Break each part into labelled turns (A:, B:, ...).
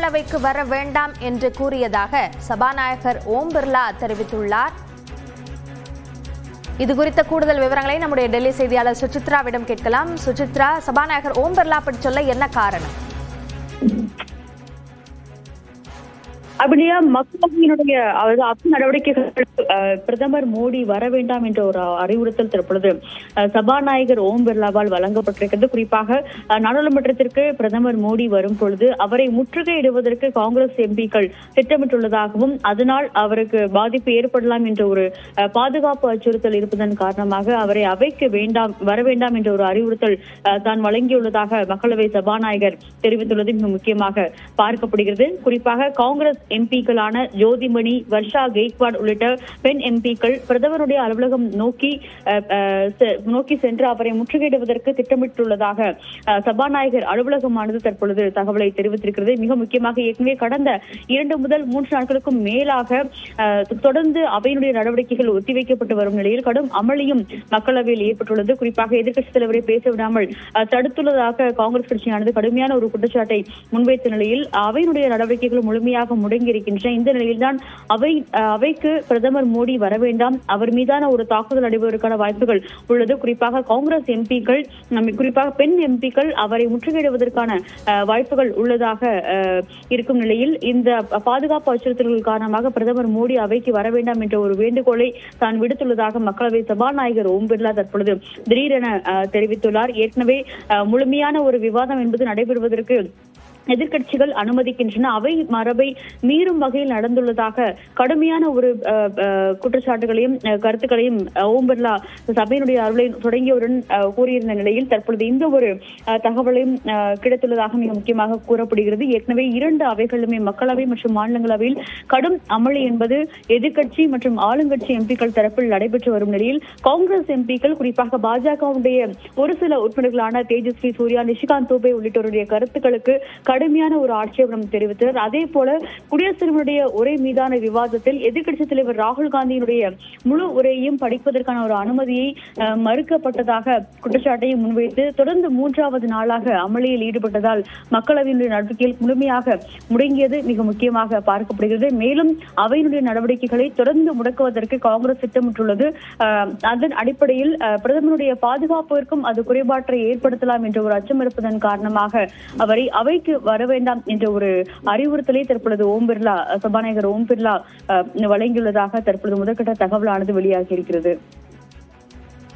A: மக்களவைக்கு வர வேண்டாம் என்று கூறியதாக சபாநாயகர் ஓம் பிர்லா தெரிவித்துள்ளார். இது குறித்த கூடுதல் விவரங்களை நம்முடைய டெல்லி செய்தியாளர் சுசித்ராவிடம் கேட்கலாம். சுசித்ரா, சபாநாயகர் ஓம் பிர்லா அப்படி சொல்ல என்ன காரணம்?
B: அப்படியா, மக்களவையினுடைய நடவடிக்கைகள் பிரதமர் மோடி வர வேண்டாம் என்ற ஒரு அறிவுறுத்தல் தற்பொழுது சபாநாயகர் ஓம் பிர்லாவால் வழங்கப்பட்டிருக்கிறது. குறிப்பாக நாடாளுமன்றத்திற்கு பிரதமர் மோடி வரும் பொழுது அவரை முற்றுகையிடுவதற்கு காங்கிரஸ் எம்பிக்கள் திட்டமிட்டுள்ளதாகவும் அதனால் அவருக்கு பாதிப்பு ஏற்படலாம் என்ற ஒரு பாதுகாப்பு அச்சுறுத்தல் இருப்பதன் காரணமாக அவரை அவைக்கு வர வேண்டாம் என்ற ஒரு அறிவுறுத்தல் தான் வழங்கியுள்ளதாக மக்களவை சபாநாயகர் தெரிவித்துள்ளது மிக முக்கியமாக பார்க்கப்படுகிறது. குறிப்பாக காங்கிரஸ் எம்பிக்களான ஜோதிமணி, வர்ஷா கெய்க்வாட் உள்ளிட்ட பெண் எம்பிக்கள் பிரதமருடைய அலுவலகம் நோக்கி சென்று அவரை முற்றுகையிடுவதற்கு திட்டமிட்டுள்ளதாக சபாநாயகர் அலுவலகமானது தற்பொழுது தகவலை தெரிவித்திருக்கிறது. மிக முக்கியமாக ஏற்கனவே கடந்த 2 முதல் 3 நாட்களுக்கும் மேலாக தொடர்ந்து அவையினுடைய நடவடிக்கைகள் ஒத்திவைக்கப்பட்டு வரும் நிலையில் கடும் அமளியும் மக்களவையில் ஏற்பட்டுள்ளது. குறிப்பாக எதிர்க்கட்சித் தலைவரை பேச விடாமல் தடுத்துள்ளதாக காங்கிரஸ் கட்சியானது கடுமையான ஒரு குற்றச்சாட்டை முன்வைத்த நிலையில் அவையினுடைய நடவடிக்கைகள் முழுமையாக முடங்கியிருக்கின்றன. இந்த நிலையில்தான் அவைக்கு பிரதமர் மோடி வர வேண்டாம், அவர் மீதான ஒரு தாக்குதல் நடைபெறுவதற்கான வாய்ப்புகள் உள்ளது. குறிப்பாக காங்கிரஸ் எம்பிக்கள், குறிப்பாக பெண் எம்பிக்கள் அவரை முற்றுகையிடுவதற்கான வாய்ப்புகள் உள்ளதாக இருக்கும் நிலையில் இந்த பாதுகாப்பு அச்சுறுத்தல்கள் காரணமாக பிரதமர் மோடி அவைக்கு வர வேண்டாம் என்ற ஒரு வேண்டுகோளை தான் விடுத்துள்ளதாக மக்களவை சபாநாயகர் ஓம் பிர்லா தற்பொழுது திடீரென தெரிவித்துள்ளார். ஏற்கனவே முழுமையான ஒரு விவாதம் என்பது நடைபெறுவதற்கு எதிர்கட்சிகள் அனுமதிக்கின்றன, அவை மரபை மீறும் வகையில் நடந்துள்ளதாக கடுமையான ஒரு குற்றச்சாட்டுகளையும் கருத்துக்களையும் ஓம் பிர்லா சபையினுடைய அருளை தொடங்கியவுடன் கூறியிருந்த நிலையில் தற்பொழுது இந்த ஒரு தகவலையும் கிடைத்துள்ளதாக மிக முக்கியமாக கூறப்படுகிறது. ஏற்கனவே 2 அவைகளுமே மக்களவை மற்றும் மாநிலங்களவையில் கடும் அமளி என்பது எதிர்கட்சி மற்றும் ஆளுங்கட்சி எம்பிக்கள் தரப்பில் நடைபெற்று வரும் நிலையில் காங்கிரஸ் எம்பிக்கள், குறிப்பாக பாஜகவுடைய ஒரு சில உறுப்பினர்களான தேஜஸ்வி சூர்யா, நிஷிகாந்த் தூபே உள்ளிட்டோருடைய கருத்துக்களுக்கு கடுமையான ஒரு ஆட்சேபம் தெரிவித்தார். அதே போல குடியரசுத் தலைவருடைய உரை மீதான விவாதத்தில் எதிர்க்கட்சித் தலைவர் ராகுல் காந்தியினுடைய முழு உரையையும் படிப்பதற்கான ஒரு அனுமதியை மறுக்கப்பட்டதாக குற்றச்சாட்டையும் முன்வைத்து தொடர்ந்து 3வது நாளாக அமளியில் ஈடுபட்டதால் மக்களவையினுடைய நடவடிக்கைகள் முழுமையாக முடங்கியது மிக முக்கியமாக பார்க்கப்படுகிறது. மேலும் அவையினுடைய நடவடிக்கைகளை தொடர்ந்து முடக்குவதற்கு காங்கிரஸ் திட்டமிட்டுள்ளது. அதன் அடிப்படையில் பிரதமருடைய பாதுகாப்பிற்கும் அது குறைபாட்டை ஏற்படுத்தலாம் என்ற ஒரு அச்சம் இருப்பதன் காரணமாக அவரை அவைக்கு வர வேண்டாம் என்ற ஒரு அறிவுறுத்தலை தற்பொழுது சபாநாயகர் ஓம் பிர்லா வழங்கியுள்ளதாக தற்பொழுது முதற்கட்ட தகவலானது வெளியாகி இருக்கிறது.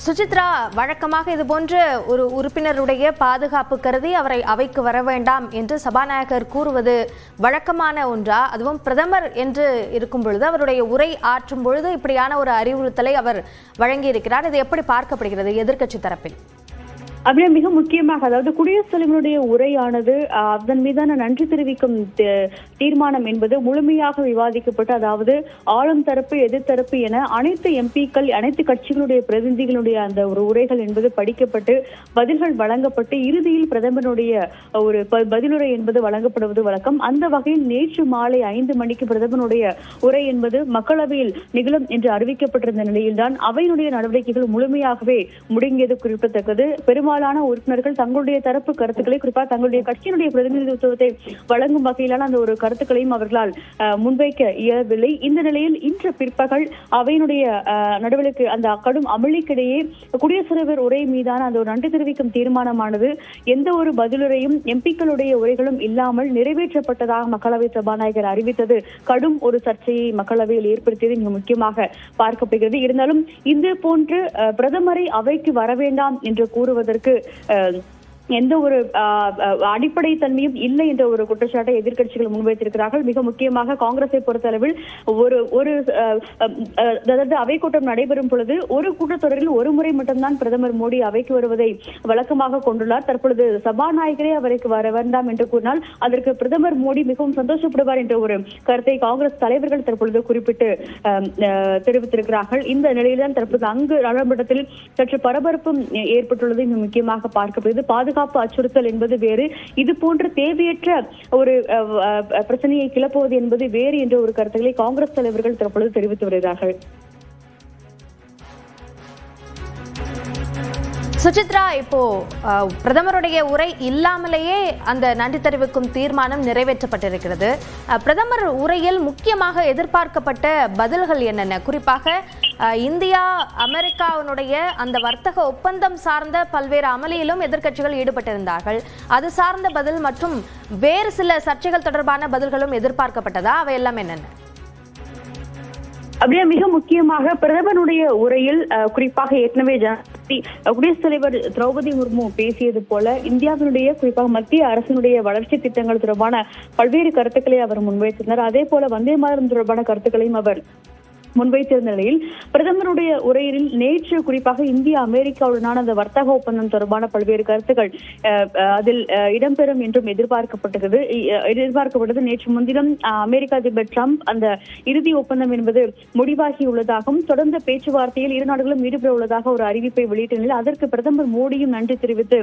A: சுசித்ரா, வழக்கமாக இதுபோன்ற ஒரு உறுப்பினருடைய பாதுகாப்பு கருதி அவரை அவைக்கு வர வேண்டாம் என்று சபாநாயகர் கூறுவது வழக்கமான ஒன்றா? அதுவும் பிரதமர் என்று இருக்கும் பொழுது அவருடைய உரை ஆற்றும் பொழுது இப்படியான ஒரு அறிவுறுத்தலை அவர் வழங்கியிருக்கிறார். இது எப்படி பார்க்கப்படுகிறது எதிர்க்கட்சி தரப்பில்?
B: அப்படியே மிக முக்கியமாக, அதாவது குடியரசுத் தலைவருடைய உரையானது அதன் மீதான நன்றி தெரிவிக்கும் தீர்மானம் என்பது முழுமையாக விவாதிக்கப்பட்டு, அதாவது ஆளும் தரப்பு எதிர்த்தரப்பு என அனைத்து எம்பிக்கள், அனைத்து கட்சிகளுடைய பிரதிநிதிகளுடைய அந்த ஒரு உரைகள் என்பது படிக்கப்பட்டு பதில்கள் வழங்கப்பட்டு இறுதியில் பிரதமருடைய ஒரு பதிலுரை என்பது வழங்கப்படுவது வழக்கம். அந்த வகையில் நேற்று மாலை 5 மணிக்கு பிரதமருடைய உரை என்பது மக்களவையில் நிகழும் என்று அறிவிக்கப்பட்டிருந்த நிலையில்தான் அவையினுடைய நடவடிக்கைகள் முழுமையாகவே முடங்கியது குறிப்பிடத்தக்கது. பெரும்பாலான உறுப்பினர்கள் தங்களுடைய தரப்பு கருத்துக்களை, குறிப்பாக தங்களுடைய கட்சியினுடைய பிரதிநிதித்துவத்தை வழங்கும் வகையிலான அந்த ஒரு கருத்துக்களையும் அவர்களால் முன்வைக்க இயலவில்லை. இந்த நிலையில் இன்று பிற்பகல் அவையினுடைய நடவடிக்கை அந்த கடும் அமளிக்கிடையே குடியரசுத் தலைவர் உரை மீதான அந்த ஒரு நன்றி தெரிவிக்கும் தீர்மானமானது எந்த ஒரு பதிலுரையும் எம்பிக்களுடைய உரைகளும் இல்லாமல் நிறைவேற்றப்பட்டதாக மக்களவை சபாநாயகர் அறிவித்தது கடும் ஒரு சர்ச்சையை மக்களவையில் ஏற்படுத்தியது மிக முக்கியமாக பார்க்கப்படுகிறது. இருந்தாலும் இது போன்று பிரதமரை அவைக்கு வர வேண்டாம் என்று கூறுவதற்கு எந்த ஒரு அடிப்படை தன்மையும் இல்லை என்ற ஒரு குற்றச்சாட்டை எதிர்க்கட்சிகள் முன்வைத்திருக்கிறார்கள். மிக முக்கியமாக காங்கிரஸை பொறுத்தளவில் அதாவது அவை கூட்டம் நடைபெறும் பொழுது ஒரு கூட்டத்தொடரில் ஒரு முறை மட்டும்தான் பிரதமர் மோடி அவைக்கு வருவதை வழக்கமாக கொண்டுள்ளார். தற்பொழுது சபாநாயகரே அவருக்கு வர வேண்டாம் என்று கூறினால் அதற்கு பிரதமர் மோடி மிகவும் சந்தோஷப்படுவார் என்ற ஒரு கருத்தை காங்கிரஸ் தலைவர்கள் தற்பொழுது குறிப்பிட்டு தெரிவித்திருக்கிறார்கள். இந்த நிலையில்தான் தற்போது அங்கு நாடாளுமன்றத்தில் சற்று பரபரப்பும் ஏற்பட்டுள்ளது மிக முக்கியமாக பார்க்கப்படுகிறது. பாதுகாப்பு அச்சுறுத்தல் என்பது வேறு, இது போன்ற தேவையற்ற ஒரு பிரச்சனையை கிளப்புவது என்பது வேறு என்ற ஒரு கருத்துக்களை காங்கிரஸ் தலைவர்கள் தற்பொழுது தெரிவித்து வருகிறார்கள்.
A: சுசித்ரா, இப்போ பிரதமருடைய உரை இல்லாமலேயே அந்த நன்றி தெரிவிக்கும் தீர்மானம் நிறைவேற்றப்பட்டிருக்கிறது. பிரதமர் உரையில் முக்கியமாக எதிர்பார்க்கப்பட்ட பதில்கள் என்னென்ன? குறிப்பாக இந்தியா அமெரிக்காவினுடைய அந்த வர்த்தக ஒப்பந்தம் சார்ந்த பல்வேறு அமளியிலும் எதிர்க்கட்சிகள் ஈடுபட்டிருந்தார்கள். அது சார்ந்த பதில் மற்றும் வேறு சில சர்ச்சைகள் தொடர்பான பதில்களும் எதிர்பார்க்கப்பட்டதா? அவையெல்லாம் என்னென்ன?
B: அப்படியே மிக முக்கியமாக பிரதமருடைய உரையில் குறிப்பாக ஏற்கனவே குடியரசுத் தலைவர் திரௌபதி முர்மு பேசியது போல இந்தியாவினுடைய குறிப்பாக மத்திய அரசினுடைய வளர்ச்சி திட்டங்கள் தொடர்பான பல்வேறு கருத்துக்களை அவர் முன்வைத்திருந்தார். அதே போல வந்தே மாதரம் தொடர்பான கருத்துக்களையும் அவர் முன்வைத்திருந்த நிலையில் பிரதமருடைய உரையில் நேற்று குறிப்பாக இந்தியா அமெரிக்காவுடனான அந்த வர்த்தக ஒப்பந்தம் தொடர்பான பல்வேறு கருத்துக்கள் அதில் இடம்பெறும் என்றும் எதிர்பார்க்கப்பட்டது. நேற்று முன்தினம் அமெரிக்க அதிபர் டிரம்ப் அந்த இறுதி ஒப்பந்தம் என்பது முடிவாகியுள்ளதாகவும் தொடர்ந்த பேச்சுவார்த்தையில் இரு நாடுகளும் ஈடுபட உள்ளதாக ஒரு அறிவிப்பை வெளியிட்ட நிலையில் அதற்கு பிரதமர் மோடியும் நன்றி தெரிவித்து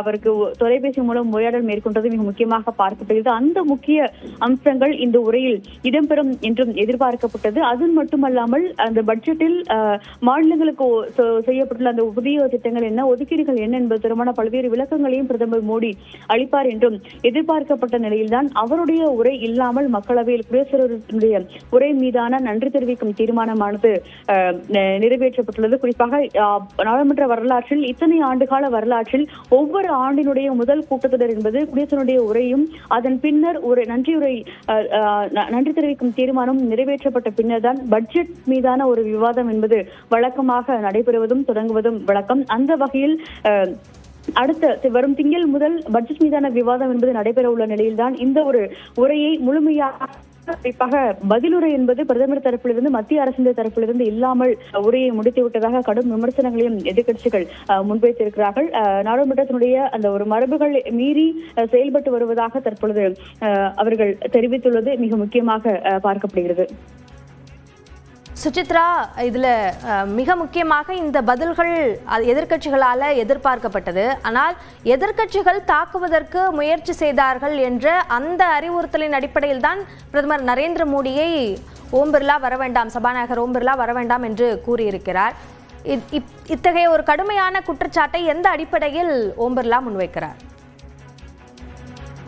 B: அவருக்கு தொலைபேசி மூலம் உரையாடல் மேற்கொண்டது மிக முக்கியமாக பார்க்கப்படுகிறது. அந்த முக்கிய அம்சங்கள் இந்த உரையில் இடம்பெறும் என்றும் எதிர்பார்க்கப்பட்டது. அது மட்டுமல்லாமல் அந்த பட்ஜெட்டில் மாநிலங்களுக்கு செய்யப்பட்டுள்ள அந்த புதிய திட்டங்கள் என்ன, ஒதுக்கீடுகள் என்ன என்பது தொடர்பான பல்வேறு விளக்கங்களையும் பிரதமர் மோடி அளிப்பார் என்றும் எதிர்பார்க்கப்பட்ட நிலையில்தான் அவருடைய உரை இல்லாமல் மக்களவையில் குடியரசுத் தலைவருடைய உரை மீதான நன்றி தெரிவிக்கும் தீர்மானமானது நிறைவேற்றப்பட்டுள்ளது. குறிப்பாக நாடாளுமன்ற வரலாற்றில் இத்தனை ஆண்டுகால வரலாற்றில் ஒவ்வொரு ஆண்டினுடைய முதல் கூட்டத்தொடர் என்பது குடியரசுடைய உரையும் அதன் பின்னர் ஒரு நன்றி தெரிவிக்கும் தீர்மானம் நிறைவேற்றப்பட்ட பின்னர் தான் பட்ஜெட் மீதான ஒரு விவாதம் என்பது வழக்கமாக நடைபெறுவதும் தொடங்குவதும் வழக்கம். அந்த வகையில் அடுத்த வரும் திங்கள் முதல் பட்ஜெட் மீதான விவாதம் என்பது நடைபெற உள்ள நிலையில்தான் இந்த ஒரு உரையை முழுமையாக குறிப்பாக பதிலுரை என்பது பிரதமர் தரப்பிலிருந்து மத்திய அரசின் தரப்பிலிருந்து இல்லாமல் உரையை முடித்து விட்டதாக கடும் விமர்சனங்களையும் எதிர்க்கட்சிகள் முன்வைத்திருக்கிறார்கள். நாடாளுமன்றத்தினுடைய அந்த ஒரு மரபுகள் மீறி செயல்பட்டு வருவதாக தற்பொழுது அவர்கள் தெரிவித்துள்ளது மிக முக்கியமாக பார்க்கப்படுகிறது.
A: சுசித்ரா, இதுல மிக முக்கியமாக இந்த பதில்கள் எதிர்க்கட்சிகளால எதிர்பார்க்கப்பட்டது. ஆனால் எதிர்க்கட்சிகள் தாக்குவதற்கு முயற்சி செய்தார்கள் என்ற அந்த அறிவுறுத்தலின் அடிப்படையில் தான் பிரதமர் நரேந்திர மோடியை ஓம் பிர்லா வர வேண்டாம், சபாநாயகர் ஓம் பிர்லா வர வேண்டாம் என்று கூறியிருக்கிறார். இத்தகைய ஒரு கடுமையான குற்றச்சாட்டை எந்த அடிப்படையில் ஓம் பிர்லா முன்வைக்கிறார்?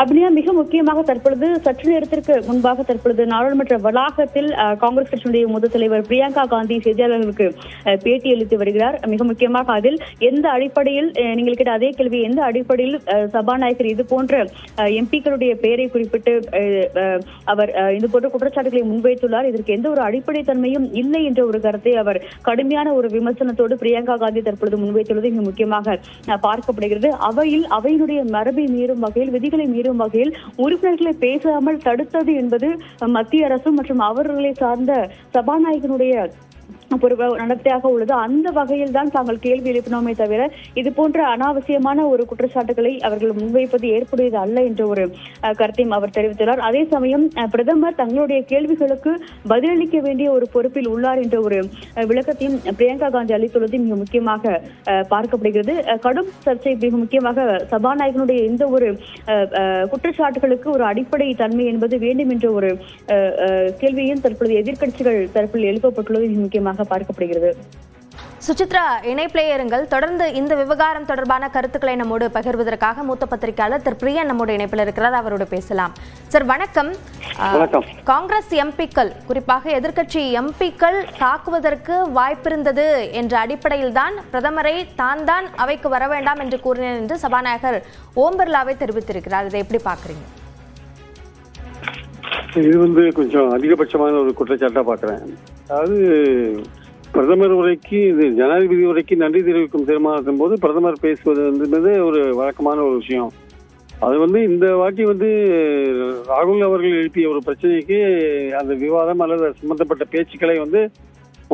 B: அப்படியா மிக முக்கியமாக தற்பொழுது சற்று நேரத்திற்கு முன்பாக தற்பொழுது நாடாளுமன்ற வளாகத்தில் காங்கிரஸ் கட்சியினுடைய முதல் தலைவர் பிரியங்கா காந்தி செய்தியாளர்களுக்கு பேட்டி அளித்து வருகிறார். மிக முக்கியமாக அதில் எந்த அடிப்படையில் நீங்கள் கேட்ட அதே கேள்வி, எந்த அடிப்படையில் சபாநாயகர் இது போன்ற எம்பிக்களுடைய பெயரை குறிப்பிட்டு அவர் இது போன்ற குற்றச்சாட்டுகளை முன்வைத்துள்ளார், இதற்கு எந்த ஒரு அடிப்படை தன்மையும் இல்லை என்ற ஒரு கருத்தை அவர் கடுமையான ஒரு விமர்சனத்தோடு பிரியங்கா காந்தி தற்பொழுது முன்வைத்துள்ளது மிக முக்கியமாக பார்க்கப்படுகிறது. அவையினுடைய மரபை மீறும் வகையில், விதிகளை மீறும் வகையில் உறுப்பினர்களை பேசாமல் தடுத்தது என்பது மத்திய அரசு மற்றும் அவர்களை சார்ந்த சபாநாயகனுடைய நடத்தையாக உள்ளது. அந்த வகையில் தான் தாங்கள் கேள்வி எழுப்பினோமே தவிர இது போன்ற அனாவசியமான ஒரு குற்றச்சாட்டுகளை அவர்கள் முன்வைப்பது ஏற்புடையது அல்ல என்ற ஒரு கருத்தையும் அவர் தெரிவித்துள்ளார். அதே சமயம் பிரதமர் தங்களுடைய கேள்விகளுக்கு பதிலளிக்க வேண்டிய ஒரு பொறுப்பில் உள்ளார் என்ற ஒரு விளக்கத்தையும் பிரியங்கா காந்தி அளித்துள்ளது மிக முக்கியமாக பார்க்கப்படுகிறது. கடும் சர்ச்சை மிக முக்கியமாக சபாநாயகனுடைய இந்த ஒரு குற்றச்சாட்டுகளுக்கு ஒரு அடிப்படை தன்மை என்பது வேண்டும் என்ற ஒரு கேள்வியும் தற்பொழுது எதிர்க்கட்சிகள் தரப்பில் எழுப்பப்பட்டுள்ளது மிக முக்கியமாக பார்க்கப்படுகிறது.
A: சுசித்ரா, இணைப்பிலே இருங்கள். தொடர்ந்து இந்த விவகாரம் தொடர்பான கருத்துக்களை நம்மோடு பகிர்வதற்காக மூத்த பத்திரிகையாளர் திரு பிரியன் நம்மோடு இணைப்பில் இருக்கிறார். அவரோடு பேசலாம். சார் வணக்கம். காங்கிரஸ் எம்பிக்கள், குறிப்பாக எதிர்க்கட்சி எம்பிக்கள் தாக்குவதற்கு வாய்ப்பிருந்தது என்ற அடிப்படையில் தான் பிரதமரை தான் அவைக்கு வர வேண்டாம் என்று கூறினார் என்று சபாநாயகர் ஓம் பிர்லாவை தெரிவித்திருக்கிறார். இதை எப்படி பாக்குறீங்க?
C: இது கொஞ்சம் அதிகபட்சமான ஒரு குற்றச்சாட்டா பாக்குறேன். அதாவது பிரதமர் உரைக்கு, இது ஜனாதிபதி உரைக்கு நன்றி தெரிவிக்கும் தீர்மானத்தின் போது பிரதமர் பேசுவது என்பது ஒரு வழக்கமான ஒரு விஷயம். அது இந்த வாட்டி ராகுல் அவர்கள் எழுப்பிய ஒரு பிரச்சனைக்கு அந்த விவாதம் அல்லது சம்பந்தப்பட்ட பேச்சுக்களை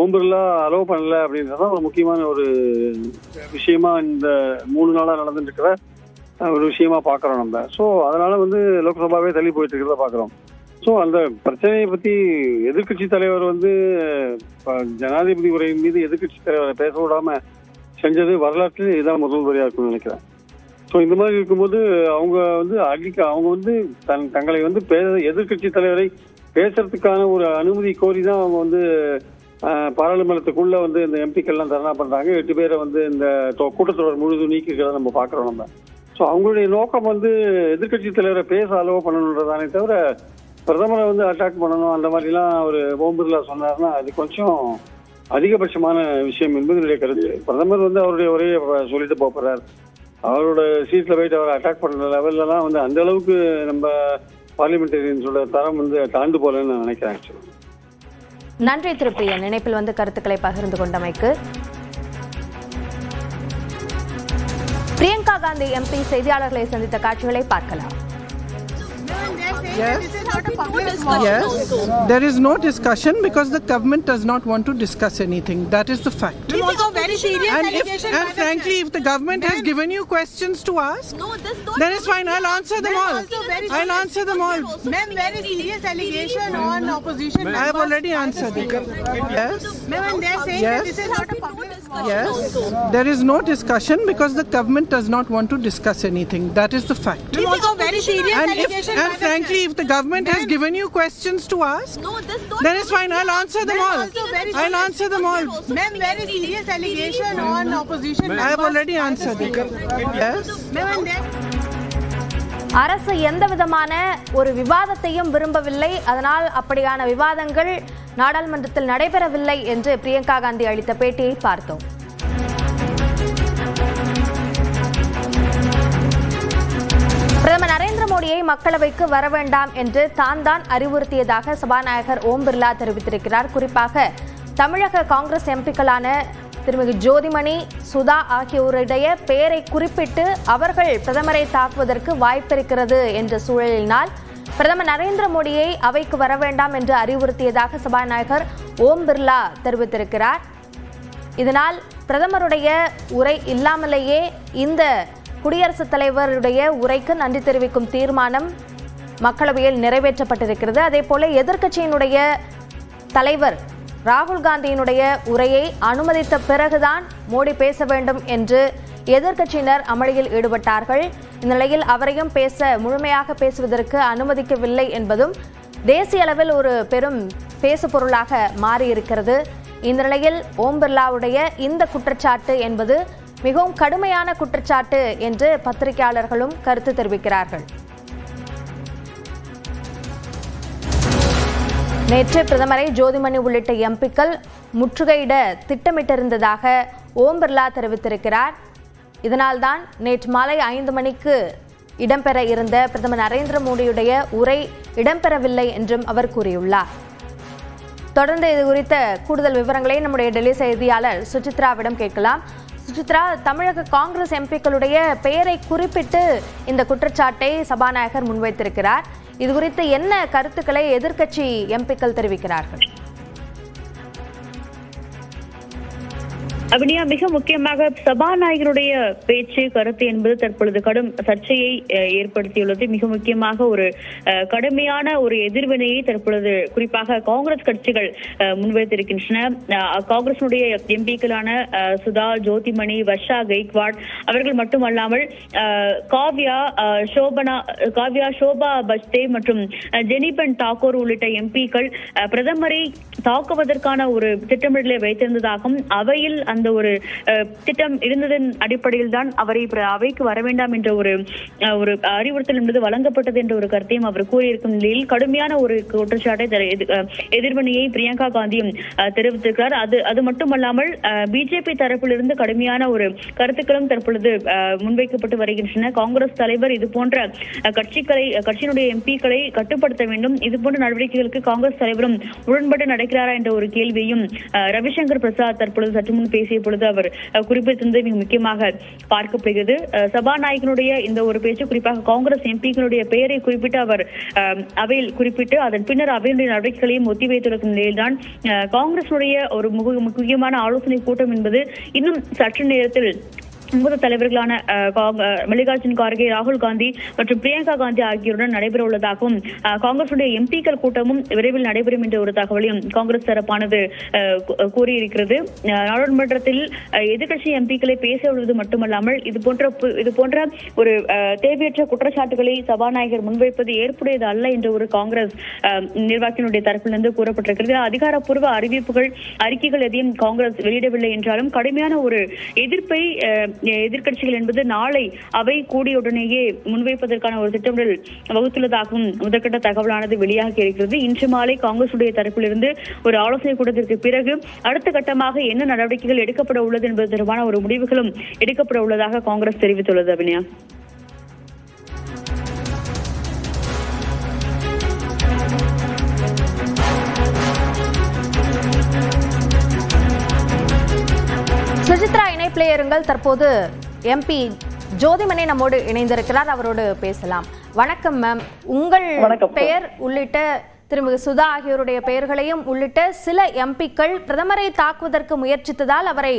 C: ஓம் பிர்லா அலோவ் பண்ணல அப்படின்றதான் ஒரு முக்கியமான ஒரு விஷயமா இந்த 3 நாளா நடந்துட்டு இருக்கிற ஒரு விஷயமா பாக்குறோம் நம்ம. ஸோ அதனால லோக்சபாவே தள்ளி போயிட்டு இருக்கிறத பாக்குறோம். ஸோ அந்த பிரச்சனையை பத்தி எதிர்கட்சி தலைவர் ஜனாதிபதி உரையின் மீது எதிர்கட்சி தலைவரை பேச விடாம செஞ்சது வரலாற்று இதான் முதல் முறையா இருக்கும்னு நினைக்கிறேன். ஸோ இந்த மாதிரி இருக்கும்போது அவங்க தங்களை எதிர்கட்சி தலைவரை பேசுறதுக்கான ஒரு அனுமதி கோரி தான் அவங்க பாராளுமன்றத்துக்குள்ள வந்து இந்த எம்பிக்கள்லாம் தர்ணா பண்றாங்க. 8 பேரை வந்து இந்த கூட்டத்தொடர் முழுதும் நீக்கிறத நம்ம பாக்குறோம் நம்ம. ஸோ அவங்களுடைய நோக்கம் வந்து எதிர்கட்சி தலைவரை பேச அலோவ் பண்ணணுன்றதானே தவிர பிரதமரை வந்து அட்டாக் பண்ணணும் அந்த மாதிரிலாம் ஒரு ஓம் பிர்லா சொன்னார்னா அது கொஞ்சம் அதிகபட்சமான விஷயம் என்பது என்னுடைய கருத்து. பிரதமர் வந்து அவருடைய உரையை சொல்லிட்டு போறார். அவரோட சீட்ல போயிட்டு அவரை அட்டாக் பண்ற லெவல்லலாம் வந்து அந்த அளவுக்கு நம்ம பார்லிமெண்டேரியன்ஸோட தரம் வந்து தாழ்ந்து போலன்னு நான் நினைக்கிறேன்.
A: நன்றி திருப்பிரியன், இணைப்பில் வந்து கருத்துக்களை பகிர்ந்து கொண்டமைக்கு. பிரியங்கா காந்தி எம்பி செய்தியாளர்களை சந்தித்த காட்சிகளை பார்க்கலாம்.
D: Yes, there is no discussion because the government does not want to discuss anything. That is the fact.
E: Very serious
D: And frankly, if the government has given you questions to ask, then it's fine. I'll answer them all. I'll answer them all.
E: Ma'am, very serious allegation on opposition.
D: I have already answered it. Yes.
E: Ma'am, and they're saying that this is not a public forum.
D: Yes, there is no discussion because the government does not want to discuss anything. That is the fact.
E: Very serious allegation.
D: And frankly, if the government has given you questions to ask, then it's fine. I'll answer them all. I'll answer them all.
E: Ma'am, very serious allegation on opposition.
D: I have already answered it. Yes.
E: Ma'am, and they're
A: அரசு எந்த விதமான ஒரு விவாதத்தையும் விரும்பவில்லை, அதனால் அப்படியான விவாதங்கள் நாடாளுமன்றத்தில் நடைபெறவில்லை என்று பிரியங்கா காந்தி அளித்த பேட்டியை பார்த்தோம். பிரதமர் நரேந்திர மோடியை மக்களவைக்கு வர வேண்டாம் என்று தான் அறிவுறுத்தியதாக சபாநாயகர் ஓம் பிர்லா தெரிவித்திருக்கிறார். குறிப்பாக தமிழக காங்கிரஸ் எம்பிக்களான திருமிகு ஜோதிமணி, சுதா ஆகியோருடைய பெயரை குறிப்பிட்டு அவர்கள் பிரதமரை தாக்குவதற்கு வாய்ப்பிருக்கிறது என்ற சூழலினால் பிரதமர் நரேந்திர மோடியை அவைக்கு வர வேண்டாம் என்று அறிவுறுத்தியதாக சபாநாயகர் ஓம் பிர்லா தெரிவித்திருக்கிறார். இதனால் பிரதமருடைய உரை இல்லாமலேயே இந்த குடியரசுத் தலைவருடைய உரைக்கு நன்றி தெரிவிக்கும் தீர்மானம் மக்களவையில் நிறைவேற்றப்பட்டிருக்கிறது. அதேபோல எதிர்க்கட்சியினுடைய தலைவர் ராகுல் காந்தியினுடைய உரையை அனுமதித்த பிறகுதான் மோடி பேச வேண்டும் என்று எதிர்க்கட்சியினர் அமளியில் ஈடுபட்டார்கள். இந்நிலையில் அவரையும் முழுமையாக பேசுவதற்கு அனுமதிக்கவில்லை என்பதும் தேசிய அளவில் ஒரு பெரும் பேசு பொருளாக மாறியிருக்கிறது. இந்த நிலையில் ஓம் பிர்லாவுடைய இந்த குற்றச்சாட்டு என்பது மிகவும் கடுமையான குற்றச்சாட்டு என்று பத்திரிகையாளர்களும் கருத்து தெரிவிக்கிறார்கள். நேற்று பிரதமரை ஜோதிமணி உள்ளிட்ட எம்பிக்கள் முற்றுகையிட திட்டமிட்டிருந்ததாக ஓம் பிர்லா தெரிவித்திருக்கிறார். இதனால்தான் நேற்று மாலை 5 மணிக்கு இடம்பெற இருந்த பிரதமர் நரேந்திர மோடியுடைய உரை இடம்பெறவில்லை என்றும் அவர் கூறியுள்ளார். தொடர்ந்து இது குறித்த கூடுதல் விவரங்களை நம்முடைய டெல்லி செய்தியாளர் சுசித்ராவிடம் கேட்கலாம். சுசித்ரா, தமிழக காங்கிரஸ் எம்பிக்களுடைய பெயரை குறிப்பிட்டு இந்த குற்றச்சாட்டை சபாநாயகர் முன்வைத்திருக்கிறார். இது குறித்து என்ன கருத்துக்களை எதிர்க்கட்சி எம்பிக்கள் தெரிவிக்கிறார்கள்?
B: அபினியா, மிக முக்கியமாக சபாநாயகருடைய பேச்சு கருத்து என்பது தற்பொழுது கடும் சர்ச்சையை ஏற்படுத்தியுள்ளது. மிக முக்கியமாக ஒரு கடுமையான ஒரு எதிர்வினையை தற்பொழுது குறிப்பாக காங்கிரஸ் கட்சிகள் முன்வைத்திருக்கின்றன. காங்கிரசினுடைய எம்பிக்களான சுதா, ஜோதிமணி, வர்ஷா கெய்க்வாட் அவர்கள் மட்டுமல்லாமல் காவ்யா, சோபா பஜ்தே மற்றும் ஜெனிபன் தாக்கூர் உள்ளிட்ட எம்பிக்கள் பிரதமரை தாக்குவதற்கான ஒரு திட்டமிடலை வைத்திருந்ததாகவும் அவையில் அந்த ஒரு திட்டம் இருந்ததன் அடிப்படையில் தான் அவரை அவைக்கு வர வேண்டாம் என்ற ஒரு அறிவுறுத்தல் என்பது வழங்கப்பட்டது என்ற ஒரு கருத்தையும் அவர் கூறியிருக்கும் நிலையில் கடுமையான ஒரு குற்றச்சாட்டை எதிர்வினையை பிரியங்கா காந்தியும் தெரிவித்திருக்கிறார். அது மட்டுமல்லாமல் பிஜேபி தரப்பிலிருந்து கடுமையான ஒரு கருத்துக்களும் தற்பொழுது முன்வைக்கப்பட்டு வருகின்றன. காங்கிரஸ் தலைவர் இது போன்ற கட்சியினுடைய எம்பிக்களை கட்டுப்படுத்த வேண்டும், இது போன்ற நடவடிக்கைகளுக்கு காங்கிரஸ் தலைவரும் உடன்பட்டு நடக்கிறாரா என்ற ஒரு கேள்வியையும் ரவிசங்கர் பிரசாத் தற்பொழுது சற்று முன் பேசிய பொழுது அவர் குறிப்பிட்டிருந்தது மிக முக்கியமாக பார்க்கப்படுகிறது. சபாநாயகனுடைய இந்த ஒரு பேச்சு குறிப்பாக காங்கிரஸ் எம்பிக்களுடைய பெயரை குறிப்பிட்டு அவர் அவையில் குறிப்பிட்டு அதன் பின்னர் அவையினுடைய நடவடிக்கைகளையும் ஒத்திவைத்திருக்கும் நிலையில்தான் காங்கிரசுடைய ஒரு முக்கியமான ஆலோசனை கூட்டம் என்பது இன்னும் சற்று நேரத்தில் மூத்த தலைவர்களான மல்லிகார்ஜுன் கார்கே, ராகுல் காந்தி மற்றும் பிரியங்கா காந்தி ஆகியோருடன் நடைபெற உள்ளதாகவும் காங்கிரசுடைய எம்பிக்கள் கூட்டமும் விரைவில் நடைபெறும் என்ற ஒரு தகவலையும் காங்கிரஸ் தரப்பானது கூறியிருக்கிறது. நாடாளுமன்றத்தில் எதிர்கட்சி எம்பிக்களை பேச விடுவது மட்டுமல்லாமல் இது போன்ற ஒரு தேவையற்ற குற்றச்சாட்டுகளை சபாநாயகர் முன்வைப்பது ஏற்புடையது அல்ல என்ற ஒரு காங்கிரஸ் நிர்வாகியினுடைய தரப்பிலிருந்து கூறப்பட்டிருக்கிறது. அதிகாரப்பூர்வ அறிக்கைகள் எதையும் காங்கிரஸ் வெளியிடவில்லை என்றாலும் கடுமையான ஒரு எதிர்ப்பை எதிர்கட்சிகள் என்பது நாளை அவை கூடியுடனேயே முன்வைப்பதற்கான ஒரு திட்டமிடல் வகுத்துள்ளதாகவும் முதற்கட்ட தகவலானது வெளியாகி இருக்கிறது. இன்று மாலை காங்கிரசுடைய தரப்பிலிருந்து ஒரு ஆலோசனை கூட்டத்திற்கு பிறகு அடுத்த கட்டமாக என்ன நடவடிக்கைகள் எடுக்கப்பட உள்ளது என்பது தொடர்பான ஒரு முடிவுகளும் எடுக்கப்பட உள்ளதாக காங்கிரஸ் தெரிவித்துள்ளது. அபிநயா,
A: சுஜித்ரா இணைப்பிலே இருங்கள். தற்போது எம்பி ஜோதிமணி நம்மோடு இணைந்திருக்கிறார், அவரோடு பேசலாம். வணக்கம் மேம். உங்கள் பெயர் உள்ளிட்ட திருமதி சுதா ஆகியோருடைய பெயர்களையும் உள்ளிட்ட சில எம்பிக்கள் பிரதமரை தாக்குவதற்கு முயற்சித்ததால் அவரை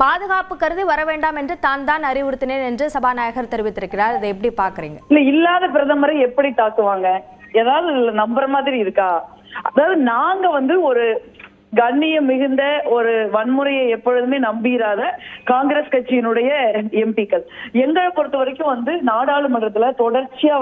A: பாதுகாப்பு கருதி வர வேண்டாம் என்று தான் அறிவுறுத்தினேன் என்று சபாநாயகர் தெரிவித்திருக்கிறார். இதை எப்படி பாக்குறீங்க?
F: இல்ல, இல்லாத பிரதமரை எப்படி தாக்குவாங்க? ஏதாவது நம்புற மாதிரி இருக்கா? அதாவது நாங்க ஒரு கண்ணியம் மிகுந்த ஒரு வன்முறையை எப்பொழுதுமே நம்பிராத காங்கிரஸ் கட்சியினுடைய எம்பிக்கள் எங்களை பொறுத்த வரைக்கும் நாடாளுமன்றத்துல தொடர்ச்சியா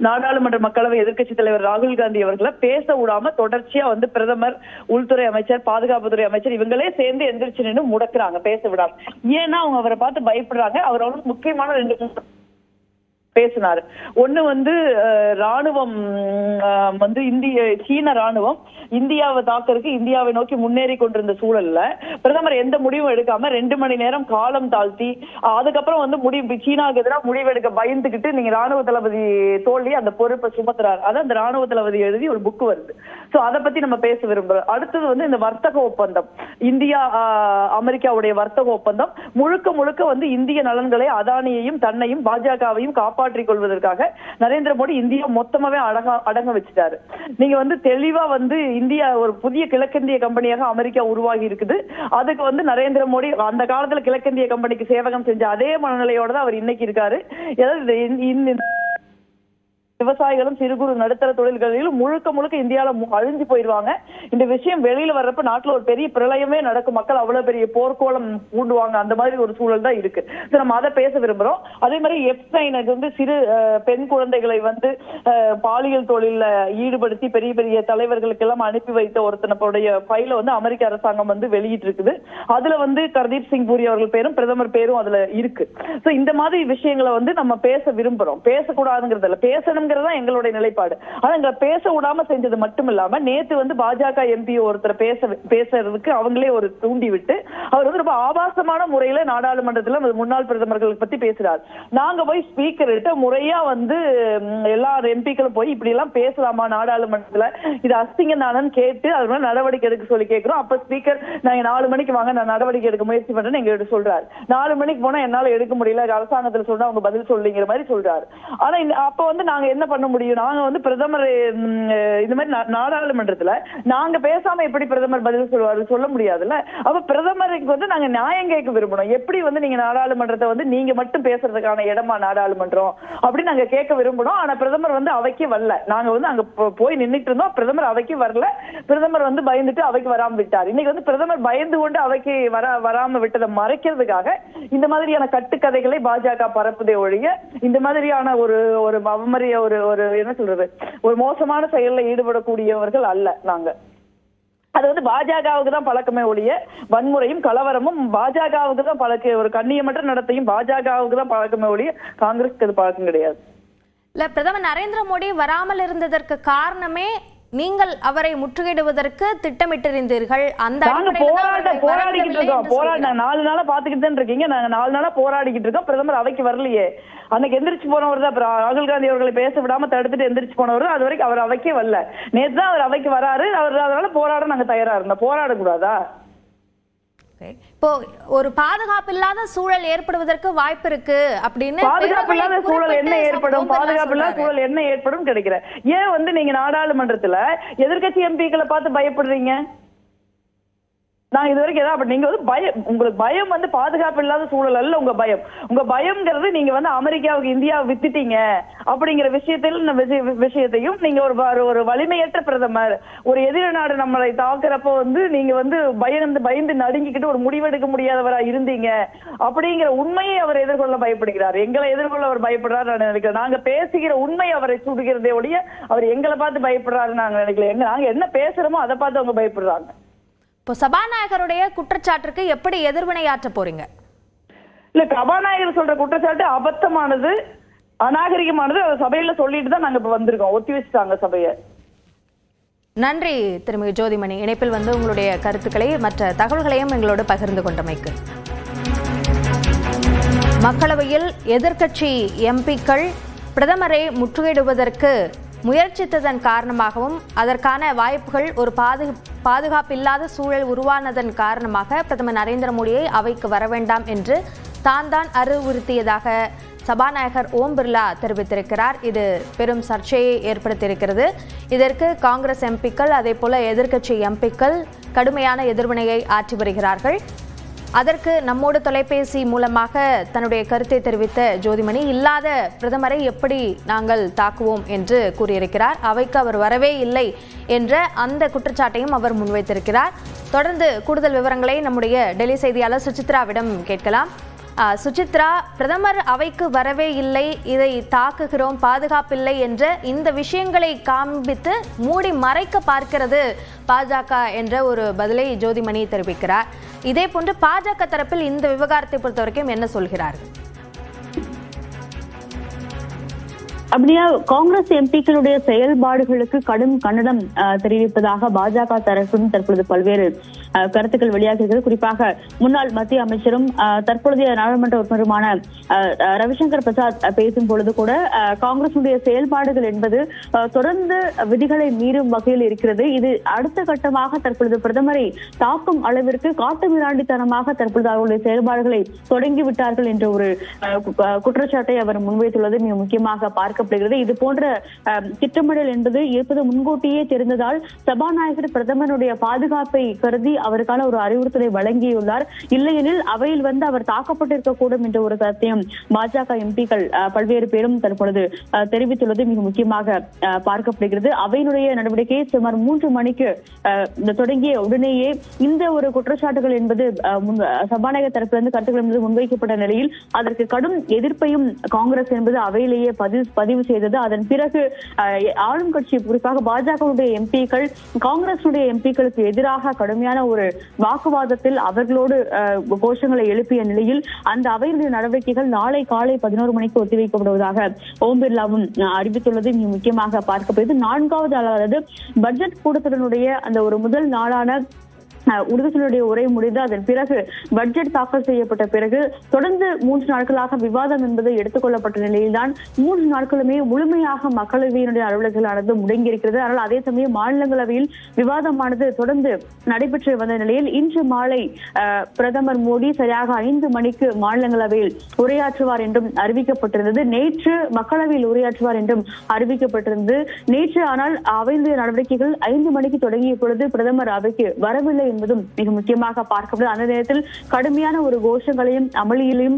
F: நாடாளுமன்ற மக்களவை எதிர்கட்சி தலைவர் ராகுல் காந்தி அவர்களை பேச விடாம தொடர்ச்சியா பிரதமர், உள்துறை அமைச்சர், பாதுகாப்புத்துறை அமைச்சர் இவங்களே சேர்ந்து எந்திரிச்சு நின்று முடக்குறாங்க, பேச விடாம. ஏன்னா அவங்க அவரை பார்த்து பயப்படுறாங்க. அவர் முக்கியமான 2 பேசினாரு. ஒண்ணு ராணுவம் சீன ராணுவம் இந்தியாவை தாக்குறதுக்கு இந்தியாவை நோக்கி முன்னேறி கொண்டிருந்த சூழல்ல பிரதமர் எந்த முடிவும் எடுக்காம 2 மணி நேரம் காலம் தாழ்த்தி அதுக்கப்புறம் சீனாவுக்கு எதிராக முடிவெடுக்க பயந்துகிட்டு நீங்க ராணுவ தளபதி தோல்வி அந்த பொறுப்பை சுமத்துறாரு. அது அந்த ராணுவ தளபதி எழுதி ஒரு புக் வருது. சோ அதை பத்தி நம்ம பேச விரும்புறோம். அடுத்தது இந்த வர்த்தக ஒப்பந்தம், இந்தியா அமெரிக்காவுடைய வர்த்தக ஒப்பந்தம் முழுக்க இந்திய நலன்களை அதானியையும் தன்னையும் பாஜகவையும் காப்பாற்றிக் கொள்வதற்காக நரேந்திர மோடி இந்தியா மொத்தமாவே அடங்க வச்சுட்டாரு. நீங்க தெளிவா இந்தியா ஒரு புதிய கிழக்கிந்திய கம்பெனியாக அமெரிக்கா உருவாகி இருக்குது. அதுக்கு நரேந்திர மோடி அந்த காலத்துல கிழக்கிந்திய கம்பெனிக்கு சேவகம் செஞ்ச அதே மனநிலையோட தான் அவர் இன்னைக்கு இருக்காரு. விவசாயிகளும் சிறு குறு நடுத்தர தொழில்களிலும் முழுக்க இந்தியாவில அழிஞ்சு போயிருவாங்க. இந்த விஷயம் வெளியில வர்றப்ப நாட்டுல ஒரு பெரிய பிரளயமே நடக்கும். மக்கள் அவ்வளவு பெரிய போர்க்கோளம் ஊண்டுவாங்க. அந்த மாதிரி ஒரு சூழல் தான் இருக்கு. நம்ம அதை பேச விரும்புறோம். அதே மாதிரி எப்ஸ்டைனுக்கு சிறு பெண் குழந்தைகளை பாலியல் தொழில ஈடுபடுத்தி பெரிய பெரிய தலைவர்களுக்கு எல்லாம் அனுப்பி வைத்த ஒருத்தனுடைய ஃபைல அமெரிக்க அரசாங்கம் வெளியிட்டு இருக்குது. அதுல கர்தீப் சிங் பூரி அவர்கள் பேரும் பிரதமர் பேரும் அதுல இருக்கு. இந்த மாதிரி விஷயங்களை நம்ம பேச விரும்புறோம். பேசக்கூடாதுங்கிறதுல பேசணும் எங்களுடைய நிலைப்பாடு. ஆனா எங்களை பேச விடாம செஞ்சது மட்டும் இல்லாம நேத்து பாஜக எம்பி ஒருத்தர் பேசுறதுக்கு அவங்களே ஒரு தூண்டி விட்டு அவர் ரொம்ப ஆபாசமான முறையில நாடாளுமன்றத்துல முன்னாள் பிரதமர்கள் பத்தி பேசுறாரு. நாங்க போய் ஸ்பீக்கர் கிட்ட முறையா எல்லா எம்பிக்களும் போய் இப்படி எல்லாம் பேசலாமா நாடாளுமன்றத்துல, இது அசிங்கம் தானு கேட்டு அது நடவடிக்கை எடுக்க சொல்லி கேட்கிறோம். அப்ப ஸ்பீக்கர் நாங்க 4 மணிக்கு வாங்க, நான் நடவடிக்கை எடுக்க முயற்சி பண்றேன்னு எங்க சொல்றாரு. 4 மணிக்கு போனா என்னால எடுக்க முடியல, அரசாங்கத்துல சொன்னா அவங்க பதில் சொல்லிங்கிற மாதிரி சொல்றாரு. ஆனா அப்ப நாங்க என்ன பண்ண முடியும்? நாங்க பிரதமர் இந்த மாதிரி நாடாளுமன்றத்துல நாங்க பேசாம எப்படி பிரதமர் பதில் சொல்லுவாரு? சொல்ல முடியாதுல்ல. அப்ப பிரதமருக்கு நாங்க நியாயம் கேட்க விரும்பணும். எப்படி நீங்க நாடாளுமன்றத்தை நீங்க மட்டும் பேசுறதுக்கான இடமா நாடாளுமன்றம் அப்படி நாங்க கேட்க விரும்பணும். ஆனா பிரதமர் அவைக்கு வரல. நாங்க அங்க போய் நின்றுட்டு இருந்தோம். பிரதமர் அவைக்கு வரல. பிரதமர் பயந்துட்டு அவைக்கு வராம விட்டார். இன்னைக்கு பிரதமர் பயந்து கொண்டு அவைக்கு வராம விட்டதை மறைக்கிறதுக்காக இந்த மாதிரியான கட்டுக்கதைகளை பாஜக பரப்புதே ஒழிய இந்த மாதிரியான ஒரு அவமரிய ஒரு என்ன சொல்றது ஒரு மோசமான செயல்ல ஈடுபடக்கூடியவர்கள் அல்ல நாங்க. அது பாஜகவுக்கு தான் பழக்கமே ஒழிய வன்முறையும் கலவரமும் பாஜகவுக்கு தான் பழக்க, ஒரு கண்ணியமற்ற நடத்தையும் பாஜகவுக்கு தான் பழக்கமே ஒழிய காங்கிரஸ்க்கு அது பழக்கம் கிடையாது.
A: இல்ல, பிரதமர் நரேந்திர மோடி வராமல் இருந்ததற்கு காரணமே நீங்கள் அவரை முற்றுகையிடுவதற்கு திட்டமிட்டிருந்தீர்கள். அந்த
F: போராடிக்கிட்டு இருக்கோம். 4 நாளா பாத்துக்கிட்டு இருக்கீங்க. நாங்க 4 நாளா போராடிக்கிட்டு இருக்கோம். பிரதமர் அவைக்கு வரலையே. அன்னைக்கு எந்திரிச்சு போனவர் தான் ராகுல் காந்தி அவர்களை பேச விடாம தடுத்துட்டு எந்திரிச்சு போனவர். அது வரைக்கும் அவர் அவைக்கே வரல. நேற்று தான் அவர் அவைக்கு வராரு. அவர் அதனால போராட நாங்க தயாரா இருந்தோம். போராடக்கூடாதா?
A: இப்போ ஒரு பாதுகாப்பு இல்லாத சூழல் ஏற்படுவதற்கு வாய்ப்பு இருக்கு அப்படின்னு.
F: பாதுகாப்பு இல்லாத சூழல் என்ன ஏற்படும்? பாதுகாப்பு இல்லாத சூழல் என்ன ஏற்படும் கிடைக்கிற? ஏன் நீங்க நாடாளுமன்றத்துல எதிர்கட்சி எம்பிக்களை பார்த்து பயப்படுறீங்க? நான் இது வரைக்கும் ஏதாவது நீங்க வந்து பயம், உங்களுக்கு பயம் வந்து பாதுகாப்பு இல்லாத சூழல் அல்ல உங்க பயம். உங்க பயம்ங்கிறது நீங்க வந்து அமெரிக்காவுக்கு இந்தியாவை வித்துட்டீங்க அப்படிங்கிற விஷயத்தையும் நீங்க ஒரு வலிமையற்ற பிரதமர், ஒரு எதிர நாடு நம்மளை தாக்குறப்ப வந்து நீங்க வந்து பயந்து நடுங்கிக்கிட்டு ஒரு முடிவெடுக்க முடியாதவரா இருந்தீங்க அப்படிங்கிற உண்மையை அவர் எதிர்கொள்ள பயப்படுகிறார். எங்களை எதிர்கொள்ள அவர் பயப்படுறாரு நான் நினைக்கிறேன். நாங்க பேசுகிற உண்மை அவரை சுடுகிறதே ஒழிய அவர் எங்களை பார்த்து பயப்படுறாரு நாங்க நினைக்கல. நாங்க என்ன பேசுறோமோ அதை பார்த்து அவங்க பயப்படுறாங்க.
A: இப்போ சபாநாயகருடைய குற்றச்சாட்டுக்கு எப்படி எதிர்வினையாற்ற போறீங்க?
F: இல்ல, சபாநாயகர் சொல்ற குற்றச்சாட்டு அபத்தமானது, அநாகரிகமானது. சபையில சொல்லிட்டு தான் நாங்க இப்ப வந்திருக்கோம். ஒத்தி வச்சுட்டாங்க சபையை.
A: நன்றி திருமதி ஜோதிமணி, இணைப்பில் வந்து உங்களுடைய கருத்துக்களை மற்ற தகவல்களையும் எங்களோடு பகிர்ந்து கொண்டமைக்கு. மக்களவையில் எதிர்க்கட்சி எம்பிக்கள் பிரதமரை முற்றுகையிடுவதற்கு முயற்சித்ததன் காரணமாகவும் அதற்கான வாய்ப்புகள் ஒரு பாதுகாப்பில்லாத சூழல் உருவானதன் காரணமாக பிரதமர் நரேந்திர மோடியை அவைக்கு வர வேண்டாம் என்று தான் அறிவுறுத்தியதாக சபாநாயகர் ஓம் பிர்லா தெரிவித்திருக்கிறார். இது பெரும் சர்ச்சையை ஏற்படுத்தியிருக்கிறது. இதற்கு காங்கிரஸ் எம்பிக்கள் அதே போல எதிர்க்கட்சி எம்பிக்கள் கடுமையான எதிர்வினையை ஆற்றி வருகிறார்கள். அதற்கு நம்மோடு தொலைபேசி மூலமாக தன்னுடைய கருத்தை தெரிவித்த ஜோதிமணி, இல்லாத பிரதமரை எப்படி நாங்கள் தாக்குவோம் என்று கூறியிருக்கிறார். அவைக்கு அவர் வரவே இல்லை என்ற அந்த குற்றச்சாட்டையும் அவர் முன்வைத்திருக்கிறார். தொடர்ந்து கூடுதல் விவரங்களை நம்முடைய டெல்லி செய்தியாளர் சுசித்ராவிடம் கேட்கலாம். சுசித்ரா, பிரதமர் அவைக்கு வரவே இல்லை, இதை தாக்குகிறோம், பாதுகாப்பில்லை என்ற இந்த விஷயங்களை காண்பித்து மூடி மறைக்க பார்க்கிறது பாஜக என்ற ஒரு பதிலை ஜோதிமணி தெரிவிக்கிறார். இதே போன்று பாஜக தரப்பில் இந்த விவகாரத்தை பொறுத்தவரைக்கும் என்ன சொல்கிறார்கள்?
B: அப்படியா, காங்கிரஸ் எம்பிக்களுடைய செயல்பாடுகளுக்கு கடும் கண்டனம் தெரிவிப்பதாக பாஜக தரப்பிலும் தற்பொழுது பல்வேறு கருத்துக்கள் வெளியாகிறது. குறிப்பாக முன்னாள் மத்திய அமைச்சரும் தற்பொழுதைய நாடாளுமன்ற உறுப்பினருமான ரவிசங்கர் பிரசாத் பேசும் பொழுது கூட காங்கிரசுடைய செயல்பாடுகள் என்பது தொடர்ந்து விதிகளை மீறும் வகையில் இருக்கிறது. இது அடுத்த கட்டமாக தற்பொழுது பிரதமரை தாக்கும் அளவிற்கு காட்டுமிராண்டித்தனமாக தற்பொழுது அவர்களுடைய செயல்பாடுகளை தொடங்கிவிட்டார்கள் என்ற ஒரு குற்றச்சாட்டை அவர் முன்வைத்துள்ளது மிக முக்கியமாக பார்க்கப்படுகிறது. இது போன்ற திட்டமிடல் என்பது இருப்பது முன்கூட்டியே தெரிந்ததால் சபாநாயகர் பிரதமருடைய பாதுகாப்பை கருதி அவருக்கான ஒரு அறிவுறுத்தலை வழங்கியுள்ளார். இல்லையெனில் அவையில் வந்து அவர் தாக்கப்பட்டிருக்கக்கூடும் என்ற ஒரு கருத்தையும் பாஜக எம்பிக்கள் பல்வேறு பேரும் தற்பொழுது தெரிவித்துள்ளது மிக முக்கியமாக பார்க்கப்படுகிறது. அவையினுடைய நடவடிக்கையை சுமார் 3 மணிக்கு தொடங்கிய உடனேயே இந்த ஒரு குற்றச்சாட்டுகள் என்பது சபாநாயகர் தரப்பிலிருந்து கருத்துக்கள் என்பது முன்வைக்கப்பட்ட நிலையில் அதற்கு கடும் எதிர்ப்பையும் காங்கிரஸ் என்பது அவையிலேயே பதிவு செய்தது. அதன் பிறகு ஆளும் கட்சி குறிப்பாக பாஜகவுடைய எம்பிக்கள் காங்கிரசுடைய எம்பிக்களுக்கு எதிராக கடுமையான ஒரு வாக்குவாதத்தில் அவர்களோடு கோஷங்களை எழுப்பிய நிலையில் அந்த அவையினுடைய நடவடிக்கைகள் நாளை காலை 11 மணிக்கு ஒத்திவைக்கப்படுவதாக ஓம் பிர்லாவும் அறிவித்துள்ளது மிக முக்கியமாக பார்க்கப்படுது. 4வது அதாவது பட்ஜெட் கூட்டத்தொடருடைய அந்த ஒரு முதல் நாளான உறுதிகளுடைய உரை முடிந்து அதன் பிறகு பட்ஜெட் தாக்கல் செய்யப்பட்ட பிறகு தொடர்ந்து 3 நாட்களாக விவாதம் என்பது எடுத்துக் கொள்ளப்பட்ட நிலையில்தான் 3 நாட்களுமே முழுமையாக மக்களவையினுடைய அலுவலகங்களானது முடங்கியிருக்கிறது. ஆனால் அதே சமயம் மாநிலங்களவையில் விவாதமானது தொடர்ந்து நடைபெற்று வந்த நிலையில் இன்று மாலை பிரதமர் மோடி சரியாக 5 மணிக்கு மாநிலங்களவையில் உரையாற்றுவார் என்றும் அறிவிக்கப்பட்டிருந்தது. நேற்று மக்களவையில் உரையாற்றுவார் என்றும் அறிவிக்கப்பட்டிருந்தது. நேற்று ஆனால் அவையினுடைய நடவடிக்கைகள் 5 மணிக்கு தொடங்கிய பொழுது பிரதமர் அவைக்கு வரவில்லை என்பதும் மிக முக்கியமாக பார்க்கப்படுது. அந்த நேரத்தில் கடுமையான ஒரு கோஷங்களையும் அமளியிலையும்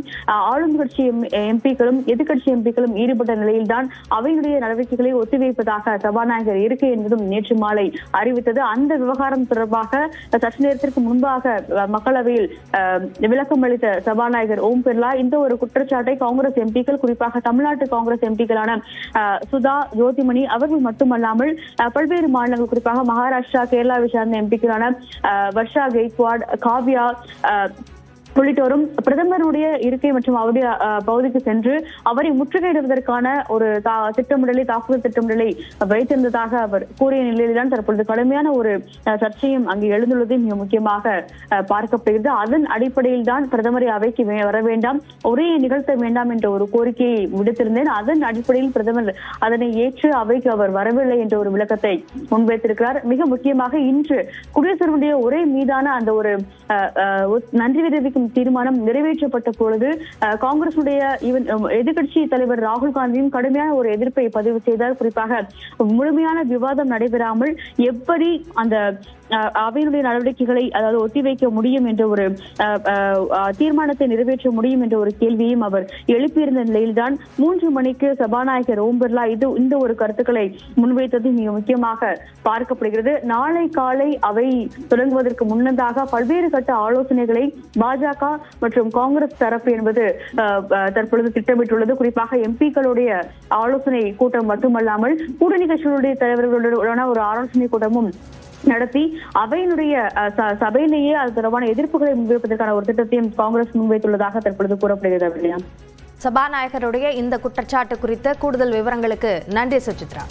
B: ஆளும் கட்சி எம்பிக்களும் எதிர்கட்சி எம்பிக்களும் ஈடுபட்ட நிலையில்தான் அவையினுடைய நடவடிக்கைகளை ஒத்திவைப்பதாக சபாநாயகர் இருக்கை என்பதும் நேற்று மாலை அறிவித்தது. அந்த விவகாரம் தொடர்பாக சற்று நேரத்திற்கு முன்பாக மக்களவையில் விளக்கம் அளித்த சபாநாயகர் ஓம் பிர்லா இந்த ஒரு குற்றச்சாட்டை காங்கிரஸ் எம்பிக்கள் குறிப்பாக தமிழ்நாட்டு காங்கிரஸ் எம்பிக்களான சுதா, ஜோதிமணி அவர்கள் மட்டுமல்லாமல் பல்வேறு மாநிலங்கள் குறிப்பாக மகாராஷ்டிரா, கேரளாவை சார்ந்த எம்பிக்களான வர்ஷா கெய்க்வாட், காவ்யா உள்ளிட்டோரும் பிரதமருடைய இருக்கை மற்றும் அவருடைய பகுதிக்கு சென்று அவரை முற்றுகையிடுவதற்கான ஒரு தாக்குதல் திட்டமிடலை வைத்திருந்ததாக அவர் கூறிய நிலையில்தான் தற்பொழுது கடுமையான ஒரு சர்ச்சையும் அங்கு எழுந்துள்ளது மிக முக்கியமாக பார்க்கப்படுகிறது. அதன் அடிப்படையில் தான் பிரதமரை அவைக்கு வர வேண்டாம், உரையை நிகழ்த்த வேண்டாம் என்ற ஒரு கோரிக்கையை விடுத்திருந்தேன். அதன் அடிப்படையில் பிரதமர் அதனை ஏற்று அவைக்கு அவர் வரவில்லை என்ற ஒரு விளக்கத்தை முன்வைத்திருக்கிறார். மிக முக்கியமாக இன்று குடியரசுடைய உரை மீதான அந்த ஒரு நன்றி தெரிவிக்கும் தீர்மானம் நிறைவேற்றப்பட்ட பொழுது காங்கிரசுடைய எதிர்கட்சி தலைவர் ராகுல் காந்தியும் கடுமையான ஒரு எதிர்ப்பை பதிவு செய்தார். குறிப்பாக முழுமையான விவாதம் நடைபெறாமல் எப்படி அந்த அவையினுடைய நடவடிக்கைகளை அதாவது ஒத்திவைக்க முடியும் என்ற ஒரு தீர்மானத்தை நிறைவேற்ற முடியும் என்ற ஒரு கேள்வியையும் அவர் எழுப்பியிருந்த நிலையில்தான் 3 மணிக்கு சபாநாயகர் ஓம் பிர்லா இந்த ஒரு கருத்துக்களை முன்வைத்தது மிக முக்கியமாக பார்க்கப்படுகிறது. நாளை காலை அவை தொடங்குவதற்கு முன்னதாக பல்வேறு கட்ட ஆலோசனைகளை பாஜக மற்றும் காங்கிரஸ் தரப்பு என்பது தற்பொழுது திட்டமிட்டுள்ளது. குறிப்பாக எம்பிக்களுடைய ஆலோசனை கூட்டம் மட்டுமல்லாமல் கூட்டணி கட்சிகளுடைய தலைவர்களுடனான ஒரு ஆலோசனை கூட்டமும் நடத்தி அவையினுடைய சபையிலேயே அது தொடர்பான எதிர்ப்புகளை முன்வைப்பதற்கான ஒரு திட்டத்தையும் காங்கிரஸ் முன்வைத்துள்ளதாக தற்பொழுது கூறப்படுகிறது.
A: சபாநாயகருடைய இந்த குற்றச்சாட்டு குறித்த கூடுதல் விவரங்களுக்கு நன்றி சுசித்ரா.